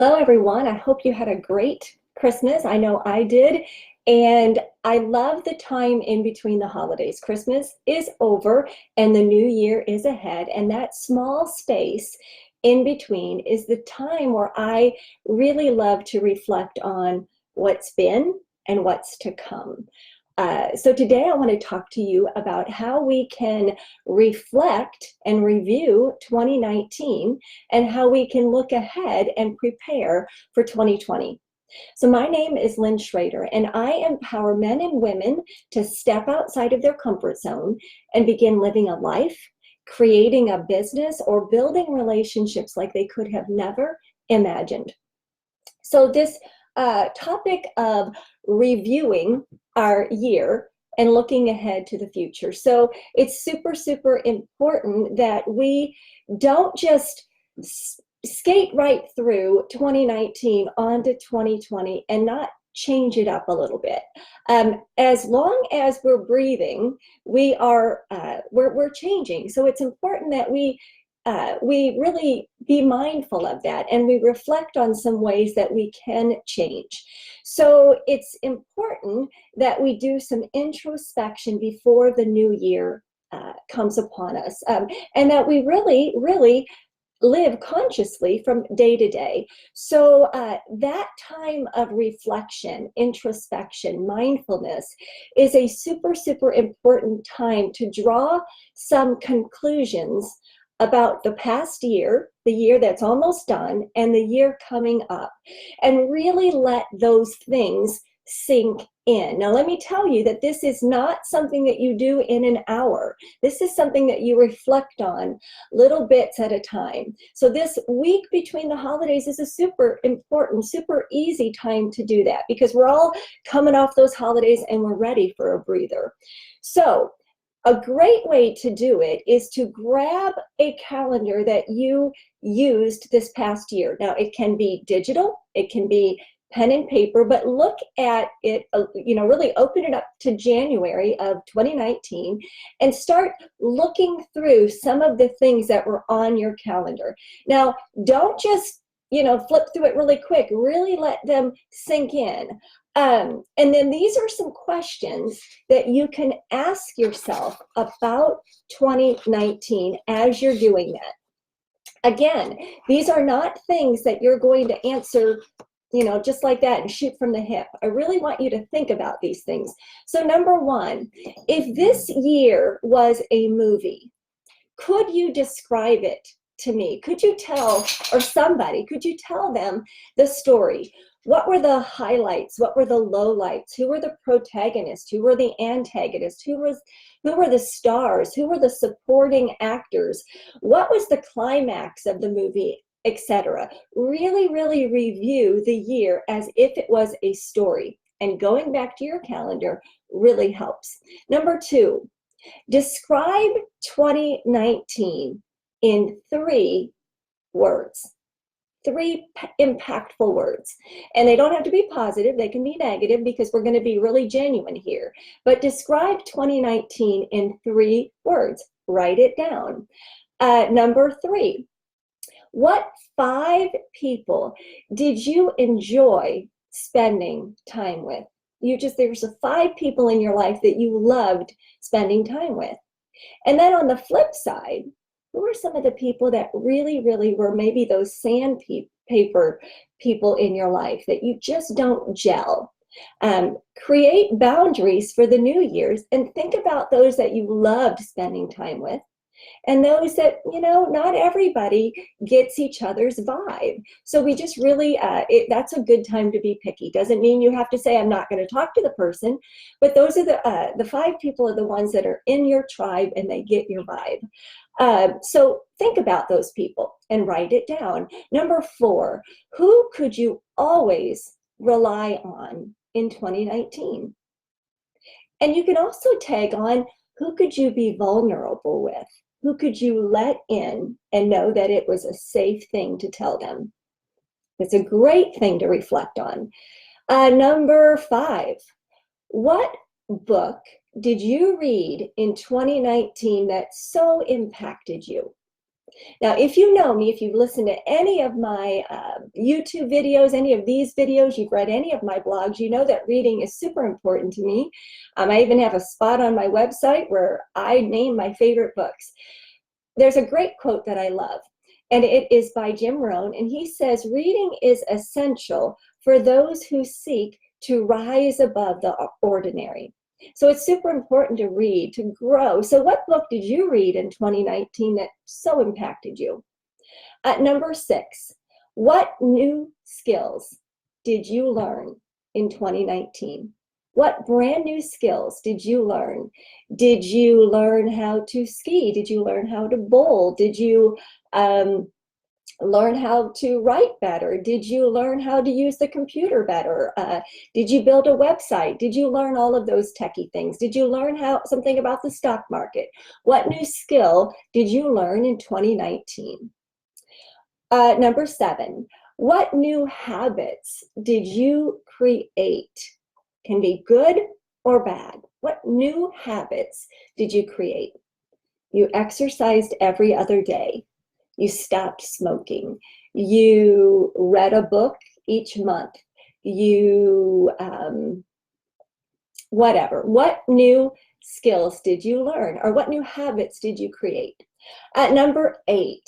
Hello, everyone. I hope you had a great Christmas. I know I did. And I love the time in between the holidays. Christmas is over and the new year is ahead. And that small space in between is the time where I really love to reflect on what's been and what's to come. So today I want to talk to you about how we can reflect and review 2019 and how we can look ahead and prepare for 2020. So my name is Lynn Schrader, and I empower men and women to step outside of their comfort zone and begin living a life, creating a business, or building relationships like they could have never imagined. So this topic of reviewing our year and looking ahead to the future. So it's super, super important that we don't just skate right through 2019 onto 2020 and not change it up a little bit. As long as we're breathing, we're changing. So it's important that we really be mindful of that and we reflect on some ways that we can change. So it's important that we do some introspection before the new year comes upon us, and that we really, really live consciously from day to day. So that time of reflection, introspection, mindfulness is a super, super important time to draw some conclusions about the past year, the year that's almost done, and the year coming up, and really let those things sink in. Now, let me tell you that this is not something that you do in an hour. This is something that you reflect on little bits at a time. So this week between the holidays is a super important, super easy time to do that because we're all coming off those holidays and we're ready for a breather. So a great way to do it is to grab a calendar that you used this past year. Now, it can be digital, it can be pen and paper, but look at it, really open it up to January of 2019 and start looking through some of the things that were on your calendar. Now, don't just, flip through it really quick, really let them sink in. And then these are some questions that you can ask yourself about 2019 as you're doing that. Again, these are not things that you're going to answer just like that and shoot from the hip. I really want you to think about these things. So number one, if this year was a movie, could you describe it to me? Could you tell, or somebody, could you tell them the story? What were the highlights? What were the lowlights? Who were the protagonists? Who were the antagonists? Who were the stars? Who were the supporting actors? What was the climax of the movie? Etc. Really, really review the year as if it was a story. And going back to your calendar really helps. Number two, describe 2019 in 3 words. 3 impactful words. And they don't have to be positive, they can be negative because we're going to be really genuine here. But describe 2019 in 3 words. Write it down. Number 3, what 5 people did you enjoy spending time with? There's 5 people in your life that you loved spending time with. And then on the flip side, who are some of the people that really, really were maybe those sandpaper people in your life that you just don't gel? Create boundaries for the new year's and think about those that you loved spending time with and those that, not everybody gets each other's vibe. So we just really, that's a good time to be picky. Doesn't mean you have to say, I'm not going to talk to the person, but those are the 5 people are the ones that are in your tribe and they get your vibe. So think about those people and write it down. Number 4, who could you always rely on in 2019? And you can also tag on, who could you be vulnerable with? Who could you let in and know that it was a safe thing to tell them? It's a great thing to reflect on. Number 5, what book did you read in 2019 that so impacted you? Now, if you know me, if you've listened to any of my YouTube videos, any of these videos, you've read any of my blogs, you know that reading is super important to me. I even have a spot on my website where I name my favorite books. There's a great quote that I love, and it is by Jim Rohn, and he says, reading is essential for those who seek to rise above the ordinary. So it's super important to read, to grow. So what book did you read in 2019 that so impacted you? At number 6, what new skills did you learn in 2019? What brand new skills did you learn? Did you learn how to ski? Did you learn how to bowl? Did you learn how to write better? Did you learn how to use the computer better? Did you build a website? Did you learn all of those techie things? Did you learn something about the stock market? What new skill did you learn in 2019? Number 7, what new habits did you create? Can be good or bad. What new habits did you create? You exercised every other day. You stopped smoking. You read a book each month. You, whatever. What new skills did you learn? Or what new habits did you create? At number 8,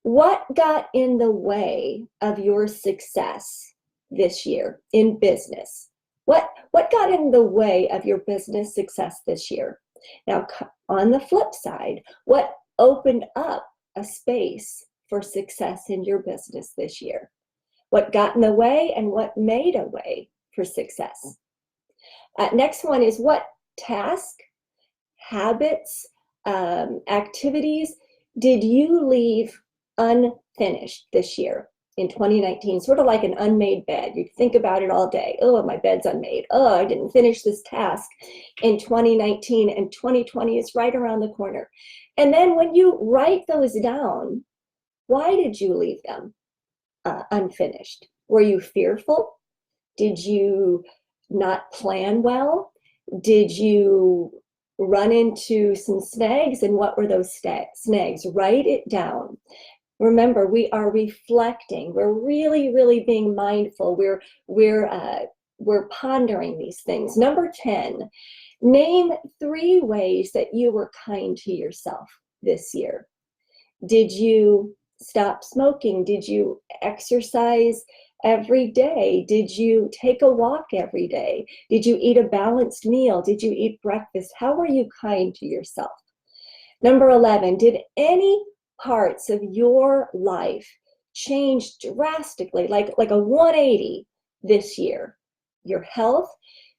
what got in the way of your success this year in business? What got in the way of your business success this year? Now, on the flip side, what opened up a space for success in your business this year? What got in the way and what made a way for success? Next one is, what task, habits, activities did you leave unfinished this year in 2019? Sort of like an unmade bed. You think about it all day. Oh, my bed's unmade. Oh, I didn't finish this task in 2019, and 2020 is right around the corner. And then when you write those down, why did you leave them unfinished? Were you fearful? Did you not plan well? Did you run into some snags? And what were those snags? Write it down. Remember, we are reflecting. We're really, really being mindful. We're pondering these things. Number 10, name 3 ways that you were kind to yourself this year. Did you stop smoking? Did you exercise every day? Did you take a walk every day? Did you eat a balanced meal? Did you eat breakfast? How were you kind to yourself? Number 11, did any parts of your life change drastically, like a 180 this year? Your health,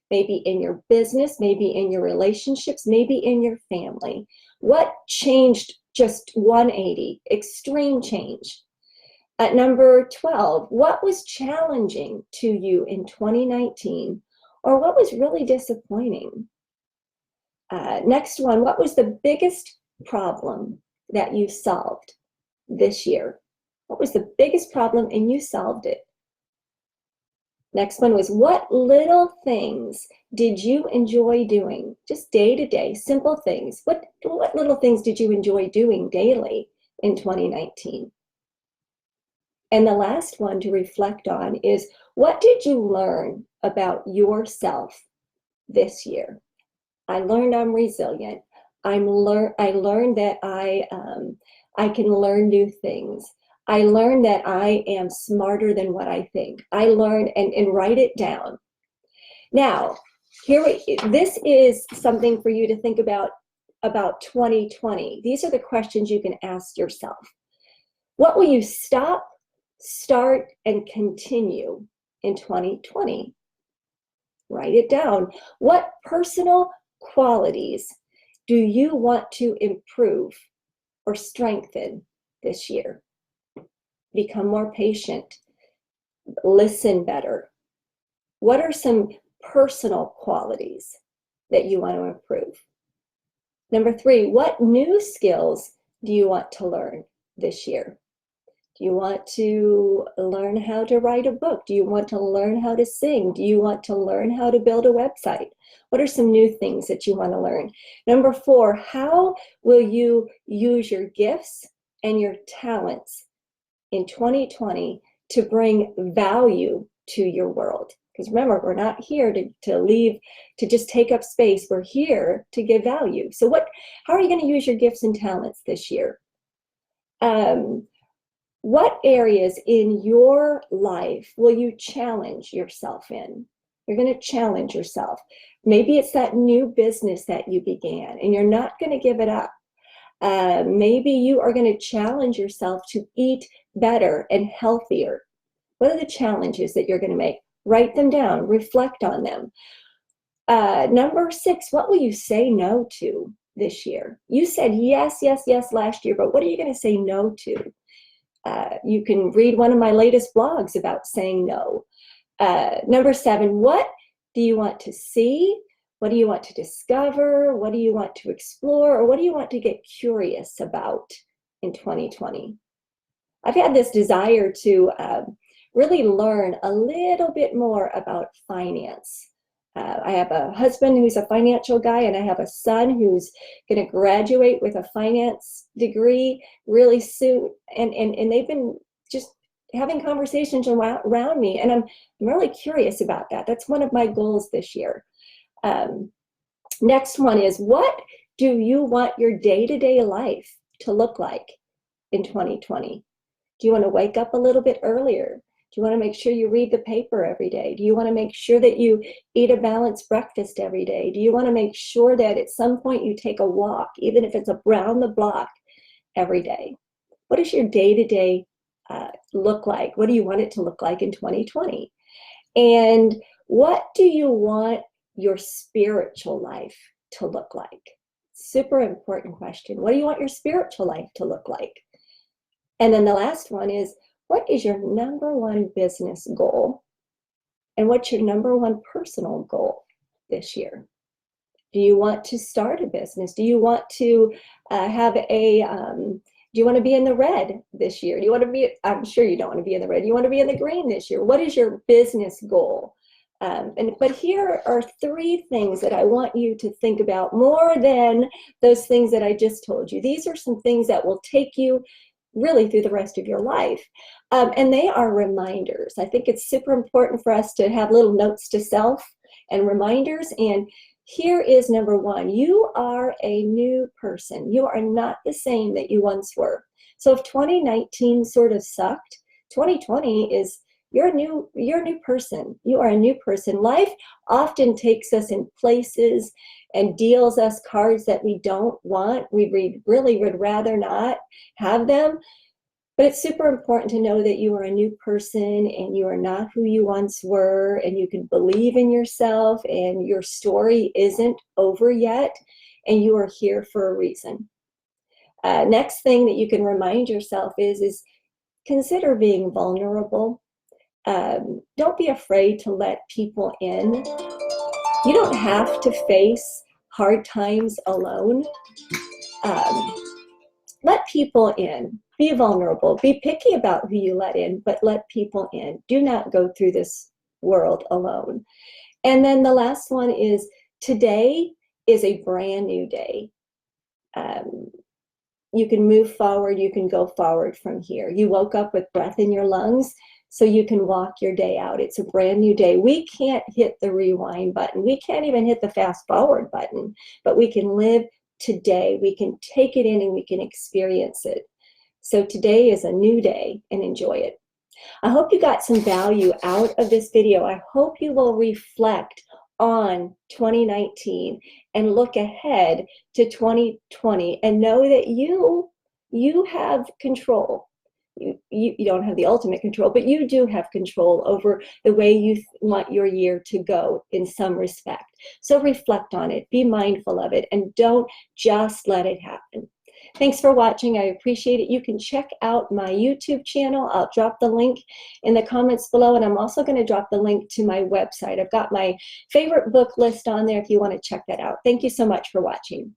maybe in your business, maybe in your relationships, maybe in your family. What changed just 180? Extreme change. At number 12, what was challenging to you in 2019, or what was really disappointing? Next one, what was the biggest problem that you solved this year? What was the biggest problem and you solved it? Next one was, what little things did you enjoy doing? Just day to day, simple things. What little things did you enjoy doing daily in 2019? And the last one to reflect on is, what did you learn about yourself this year? I learned I'm resilient. I learned that I can learn new things. I learned that I am smarter than what I think. I learned, and write it down. Now, this is something for you to think about 2020. These are the questions you can ask yourself. What will you stop, start, and continue in 2020? Write it down. What personal qualities do you want to improve or strengthen this year? Become more patient. Listen better. What are some personal qualities that you want to improve? Number 3, what new skills do you want to learn this year? Do you want to learn how to write a book? Do you want to learn how to sing? Do you want to learn how to build a website? What are some new things that you want to learn? Number 4, how will you use your gifts and your talents in 2020 to bring value to your world. Because remember, we're not here to just take up space. We're here to give value. So how are you going to use your gifts and talents this year? What areas in your life will you challenge yourself in? You're going to challenge yourself. Maybe it's that new business that you began and you're not going to give it up. Maybe you are going to challenge yourself to eat better and healthier. What are the challenges that you're going to make? Write them down, reflect on them. Number 6, what will you say no to this year? You said yes, yes, yes last year, but what are you going to say no to? You can read one of my latest blogs about saying no. Number 7, what do you want to see? What do you want to discover? What do you want to explore? Or what do you want to get curious about in 2020? I've had this desire to really learn a little bit more about finance. I have a husband who's a financial guy, and I have a son who's going to graduate with a finance degree really soon. And they've been just having conversations around me, and I'm really curious about that. That's one of my goals this year. Next one is, what do you want your day-to-day life to look like in 2020? Do you want to wake up a little bit earlier? Do you want to make sure you read the paper every day? Do you want to make sure that you eat a balanced breakfast every day? Do you want to make sure that at some point you take a walk, even if it's around the block, every day? What does your day-to-day look like? What do you want it to look like in 2020? And what do you want your spiritual life to look like? Super important question. What do you want your spiritual life to look like? And then the last one is, what is your number one business goal? And what's your number one personal goal this year? Do you want to start a business? Do you want to do you want to be in the red this year? Do you want to be, I'm sure you don't want to be in the red. Do you want to be in the green this year? What is your business goal? But here are 3 things that I want you to think about more than those things that I just told you. These are some things that will take you really through the rest of your life. And they are reminders. I think it's super important for us to have little notes to self and reminders. And here is number 1. You are a new person. You are not the same that you once were. So if 2019 sort of sucked, 2020 is, you're a new person. You are a new person. Life often takes us in places and deals us cards that we don't want. We really would rather not have them. But it's super important to know that you are a new person and you are not who you once were, and you can believe in yourself, and your story isn't over yet, and you are here for a reason. Next thing that you can remind yourself is consider being vulnerable. Don't be afraid to let people in. You don't have to face hard times alone. Let people in. Be vulnerable. Be picky about who you let in, but let people in. Do not go through this world alone. And then the last one is, today is a brand new day. You can move forward. You can go forward from here. You woke up with breath in your lungs, so you can walk your day out. It's a brand new day. We can't hit the rewind button. We can't even hit the fast forward button, but we can live today. We can take it in and we can experience it. So today is a new day, and enjoy it. I hope you got some value out of this video. I hope you will reflect on 2019 and look ahead to 2020 and know that you have control. You don't have the ultimate control, but you do have control over the way you want your year to go in some respect. So reflect on it, be mindful of it, and don't just let it happen. Thanks for watching. I appreciate it. You can check out my YouTube channel. I'll drop the link in the comments below, and I'm also going to drop the link to my website. I've got my favorite book list on there if you want to check that out. Thank you so much for watching.